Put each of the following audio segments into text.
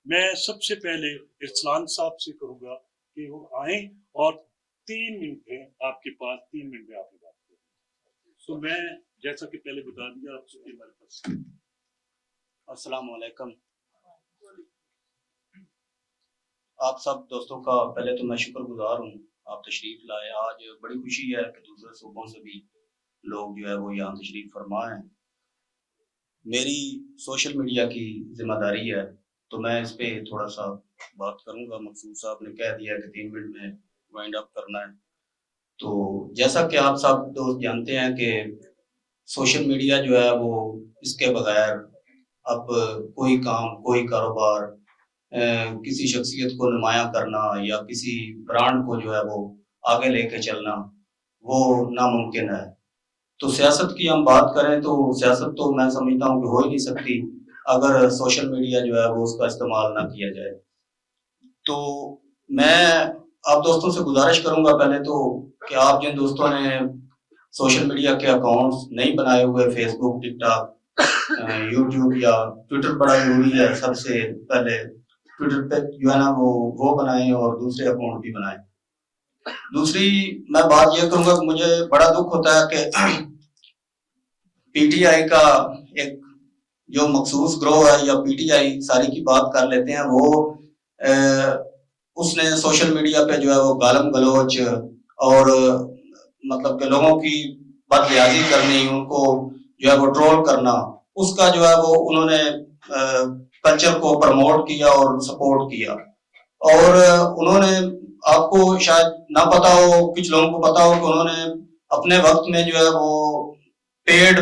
میں سب سے پہلے ارسلان صاحب سے کروں گا کہ وہ آئیں اور 3 منٹ ہے آپ کے پاس، 3 منٹ میں آپ کی بات کریں. تو میں جیسا کہ پہلے بتا دیا آپ سے ہمارے پاس. السلام علیکم. آپ سب دوستوں کا پہلے تو میں شکر گزار ہوں، آپ تشریف لائے. آج بڑی خوشی ہے کہ دوسرے صوبوں سے بھی لوگ جو ہے وہ یہاں تشریف فرما ہیں. میری سوشل میڈیا کی ذمہ داری ہے تو میں اس پہ تھوڑا سا بات کروں گا. مقصود صاحب نے کہہ دیا کہ 3 منٹ میں وائنڈ اپ کرنا ہے. تو جیسا کہ آپ سب دوست جانتے ہیں کہ سوشل میڈیا جو ہے وہ اس کے بغیر اب کوئی کام، کوئی کاروبار، کسی شخصیت کو نمایاں کرنا یا کسی برانڈ کو جو ہے وہ آگے لے کے چلنا وہ ناممکن ہے. تو سیاست کی ہم بات کریں تو سیاست تو میں سمجھتا ہوں کہ ہو ہی نہیں سکتی اگر سوشل میڈیا جو ہے وہ اس کا استعمال نہ کیا جائے. تو میں آپ دوستوں سے گزارش کروں گا پہلے تو کہ آپ جن دوستوں نے سوشل میڈیا کے اکاؤنٹس نہیں بنائے ہوئے، فیس بک، ٹک ٹاک، یوٹیوب یا ٹویٹر بڑا ضروری ہے. سب سے پہلے ٹویٹر پہ جو ہے نا وہ بنائیں اور دوسرے اکاؤنٹ بھی بنائیں. دوسری میں بات یہ کروں گا کہ مجھے بڑا دکھ ہوتا ہے کہ پی ٹی آئی کا ایک جو مخصوص گروہ ہے یا پی ٹی آئی ساری کی بات کر لیتے ہیں، وہ اس نے سوشل میڈیا پہ جو ہے وہ گالم گلوچ اور مطلب کہ لوگوں کی بدریازی کرنی، ان کو جو ہے وہ ٹرول کرنا، اس کا جو ہے وہ انہوں نے کلچر کو پروموٹ کیا اور سپورٹ کیا. اور انہوں نے، آپ کو شاید نہ پتا ہو، کچھ لوگوں کو پتا ہو کہ انہوں نے اپنے وقت میں جو ہے وہ پیڈ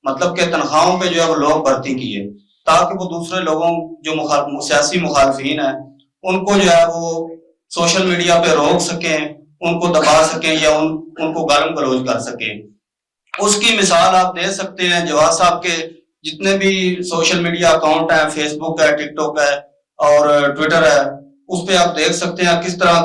مطلب کہ تنخواہوں پہ جو ہے وہ لوگ بھرتی کیے تاکہ وہ دوسرے لوگوں جو سیاسی مخالفین ہیں ان کو جو ہے وہ سوشل میڈیا پہ روک سکیں، ان کو دبا سکیں یا ان کو گالم گلوچ کر سکیں. اس کی مثال آپ دے سکتے ہیں جواد صاحب کے جتنے بھی سوشل میڈیا اکاؤنٹ ہیں، فیس بک ہے، ٹک ٹاک ہے اور ٹویٹر ہے، اس پہ آپ دیکھ سکتے ہیں کس طرح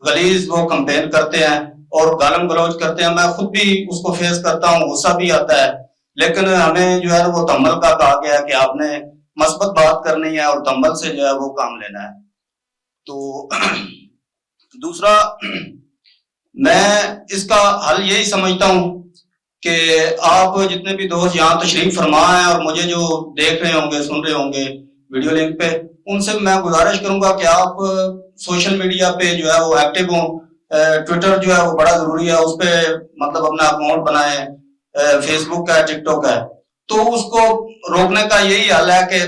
غلیظ وہ کمپین کرتے ہیں اور گالم گلوچ کرتے ہیں. میں خود بھی اس کو فیس کرتا ہوں، غصہ بھی آتا ہے، لیکن ہمیں جو ہے وہ تمل کا کہا گیا کہ آپ نے مثبت بات کرنی ہے اور تمل سے جو ہے وہ کام لینا ہے. تو دوسرا میں اس کا حل یہی سمجھتا ہوں کہ آپ جتنے بھی دوست یہاں تشریف فرما ہیں اور مجھے جو دیکھ رہے ہوں گے، سن رہے ہوں گے ویڈیو لنک پہ، ان سے میں گزارش کروں گا کہ آپ سوشل میڈیا پہ جو ہے وہ ایکٹیو ہوں. ٹویٹر جو ہے وہ بڑا ضروری ہے، اس پہ مطلب اپنا اکاؤنٹ بنائیں. فیس بک ہے، ٹک ٹاک ہے. تو اس کو روکنے کا یہی حل ہے کہ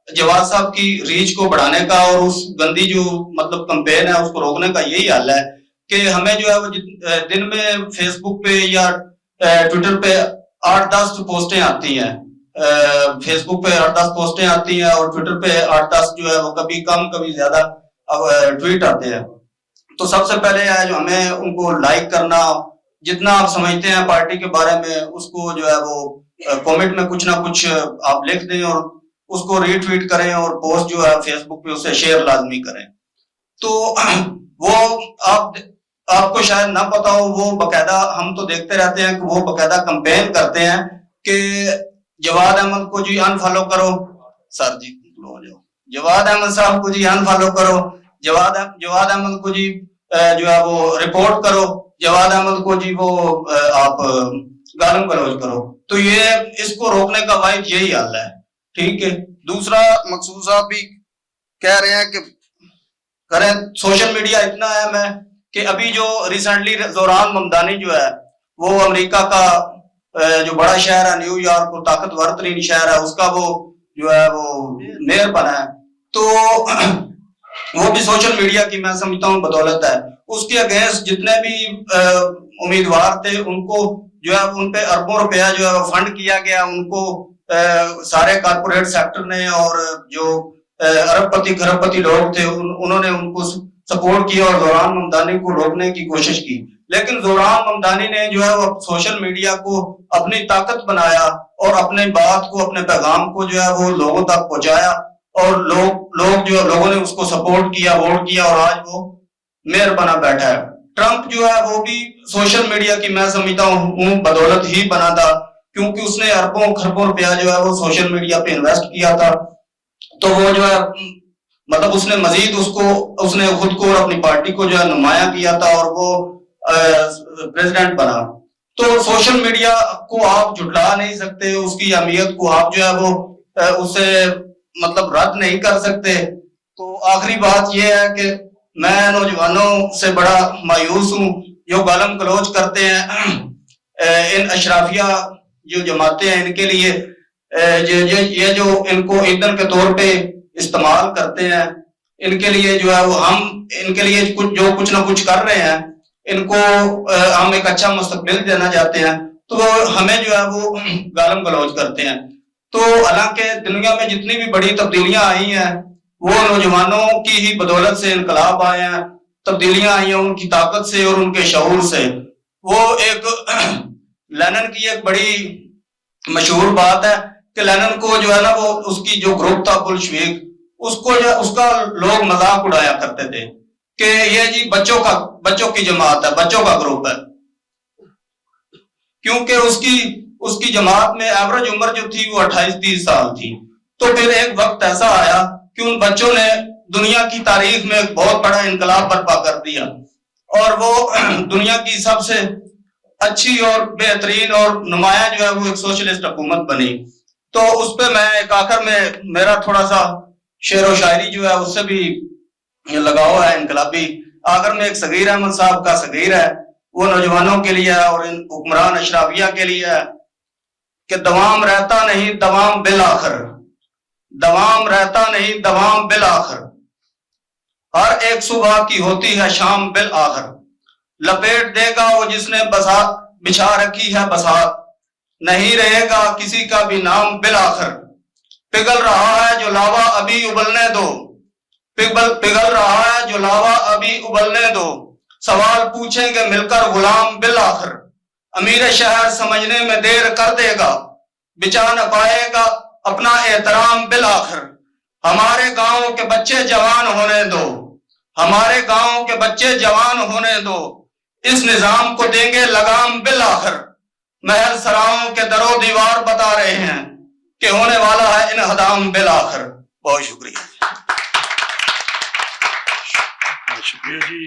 جواد صاحب کی ریچ کو بڑھانے کا اور اس گندی جو مطلب کمپین ہے اس کو روکنے کا یہی حل ہے کہ ہمیں جو ہے وہ دن میں فیس بک پہ یا ٹویٹر پہ 8-10 پوسٹیں آتی ہیں، فیس بک پہ 8-10 پوسٹیں آتی ہیں اور ٹویٹر پہ 8-10 جو ہے وہ کبھی کم کبھی زیادہ ٹویٹ آتے ہیں. تو سب سے پہلے ہے جو ہمیں ان کو لائک کرنا، جتنا آپ سمجھتے ہیں پارٹی کے بارے میں اس کو جو ہے وہ کامنٹ میں کچھ نہ کچھ آپ لکھ دیں اور اس کو ری ٹویٹ کریں اور پوسٹ جو ہے فیس بک پہ اسے شیئر لازمی کریں. تو وہ آپ کو شاید نہ پتا ہو، وہ باقاعدہ ہم تو دیکھتے رہتے ہیں کہ وہ باقاعدہ کمپین کرتے ہیں کہ جواد احمد کو جی انفالو کرو، سر جی ہو جاؤ، جواد احمد صاحب کو جی انفالو کرو، جواد احمد کو جی جو ہے وہ رپورٹ کرو، جواد احمد کو جی وہ آپ گالم گلوچ کرو. تو یہ اس کو روکنے کا واحد یہی حل ہے. ٹھیک ہے. دوسرا مقصود صاحب بھی کہہ رہے ہیں کہ کریں سوشل میڈیا اتنا اہم ہے کہ ابھی جو ریسنٹلی زوران ممدانی جو ہے وہ امریکہ کا جو بڑا شہر ہے نیو یارک، کو طاقتور ترین شہر ہے، اس کا وہ جو ہے وہ میئر بنا ہے. تو وہ بھی سوشل میڈیا کی میں سمجھتا ہوں بدولت ہے. اس کے اگینسٹ جتنے بھی امیدوار تھے ان کو جو ہے ان پہ اربوں روپیہ جو ہے فنڈ کیا گیا، ان کو سارے کارپوریٹ سیکٹر نے اور جو ارب پتی کھرب پتی لوگ تھے انہوں نے ان کو سپورٹ کیا اور زوران ممدانی کو روکنے کی کوشش کی. لیکن زوران ممدانی نے جو ہے وہ سوشل میڈیا کو اپنی طاقت بنایا اور اپنے بات کو، اپنے پیغام کو جو ہے وہ لوگوں تک پہنچایا اور لوگوں نے اس کو سپورٹ کیا، ووٹ کیا اور آج وہ میئر بنا بیٹھا ہے. ٹرمپ جو ہے وہ بھی سوشل میڈیا کی میں سمجھتا ہوں بدولت ہی بنا تھا، کیونکہ اس نے اربوں کھربوں روپیہ جو ہے وہ سوشل میڈیا پہ انویسٹ کیا تھا. تو وہ جو ہے مطلب اس نے مزید اس نے خود کو اور اپنی پارٹی کو جو ہے نمایاں کیا تھا اور وہ پریزیڈنٹ بنا. تو سوشل میڈیا کو آپ جھٹلا نہیں سکتے, اس کی اہمیت کو آپ جو ہے وہ اسے مطلب رد نہیں کر سکتے. تو آخری بات یہ ہے کہ میں نوجوانوں سے بڑا مایوس ہوں جو گالم گلوچ کرتے ہیں ان اشرافیہ جو جماعتیں ہیں ان کے لیے, یہ جو ان کو ایندھن کے طور پہ استعمال کرتے ہیں, ان کے لیے جو ہے وہ ہم ان کے لیے کچھ نہ کچھ کر رہے ہیں, ان کو ہم ایک اچھا مستقبل دینا چاہتے ہیں, تو ہمیں جو ہے وہ گالم گلوچ کرتے ہیں. تو حالانکہ دنیا میں جتنی بھی بڑی تبدیلیاں آئی ہیں وہ نوجوانوں کی ہی بدولت سے انقلاب آئے ہیں, تبدیلیاں آئی ہیں ان کی طاقت سے اور ان کے شعور سے. وہ ایک لینن کی ایک بڑی مشہور بات ہے کہ لینن کو جو ہے نا وہ اس کی جو گروپ تھا بلشویک, اس کا لوگ مذاق اڑایا کرتے تھے کہ یہ جی بچوں کی جماعت ہے, بچوں کا گروپ ہے, کیونکہ اس کی جماعت میں ایوریج عمر جو تھی وہ 28-30 سال تھی. تو پھر ایک وقت ایسا آیا کہ ان بچوں نے دنیا کی تاریخ میں ایک بہت بڑا انقلاب برپا کر دیا اور وہ دنیا کی سب سے اچھی اور بہترین اور نمایاں جو ہے وہ ایک سوشلسٹ حکومت بنی. تو اس پہ میں ایک آخر میں میرا تھوڑا سا شعر و شاعری جو ہے اس سے بھی لگاؤ ہے انقلابی. آخر میں ایک صغیر احمد صاحب کا صغیر ہے, وہ نوجوانوں کے لیے اور ان حکمران اشرافیہ کے لیے ہے کہ دوام رہتا نہیں دوام بالآخر, دوام رہتا نہیں دوام بالآخر, ہر ایک صبح کی ہوتی ہے شام بالآخر, لپیٹ دے گا وہ جس نے بچھا رکھی ہے بساط, نہیں رہے گا کسی کا بھی نام بالآخر, پگھل رہا ہے جو لاوا ابھی ابلنے دو, پگھل رہا ہے جو لاوا ابھی ابلنے دو, سوال پوچھیں گے مل کر غلام بالآخر, امیر شہر سمجھنے میں دیر کر دے گا, بچا نہ پائے گا اپنا احترام بالآخر, ہمارے گاؤں کے بچے جوان ہونے دو, ہمارے گاؤں کے بچے جوان ہونے دو, اس نظام کو دیں گے لگام بالآخر, محل سراؤں کے در و دیوار بتا رہے ہیں کہ ہونے والا ہے انہدام بالآخر. بہت شکریہ. شکریہ جی.